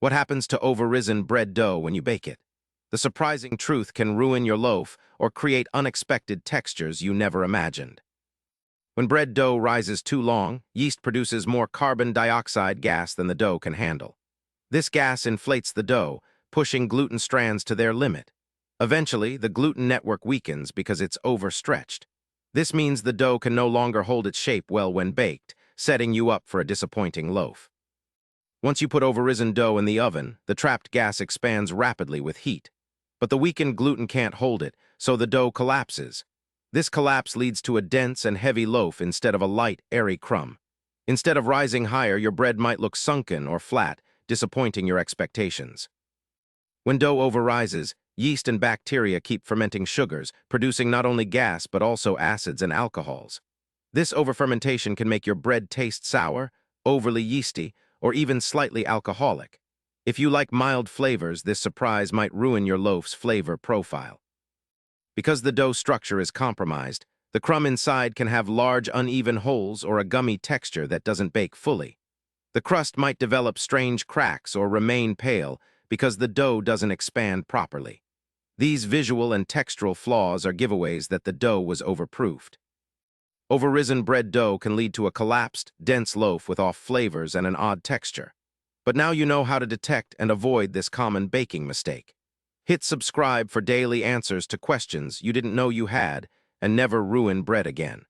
What happens to over-risen bread dough when you bake it? The surprising truth can ruin your loaf or create unexpected textures you never imagined. When bread dough rises too long, yeast produces more carbon dioxide gas than the dough can handle. This gas inflates the dough, pushing gluten strands to their limit. Eventually, the gluten network weakens because it's overstretched. This means the dough can no longer hold its shape well when baked, setting you up for a disappointing loaf. Once you put over-risen dough in the oven, the trapped gas expands rapidly with heat. But the weakened gluten can't hold it, so the dough collapses. This collapse leads to a dense and heavy loaf instead of a light, airy crumb. Instead of rising higher, your bread might look sunken or flat, disappointing your expectations. When dough overrises, yeast and bacteria keep fermenting sugars, producing not only gas but also acids and alcohols. This over-fermentation can make your bread taste sour, overly yeasty, or even slightly alcoholic. If you like mild flavors, this surprise might ruin your loaf's flavor profile. Because the dough structure is compromised, the crumb inside can have large, uneven holes or a gummy texture that doesn't bake fully. The crust might develop strange cracks or remain pale because the dough doesn't expand properly. These visual and textural flaws are giveaways that the dough was overproofed. Over-risen bread dough can lead to a collapsed, dense loaf with off flavors and an odd texture. But now you know how to detect and avoid this common baking mistake. Hit subscribe for daily answers to questions you didn't know you had, and never ruin bread again.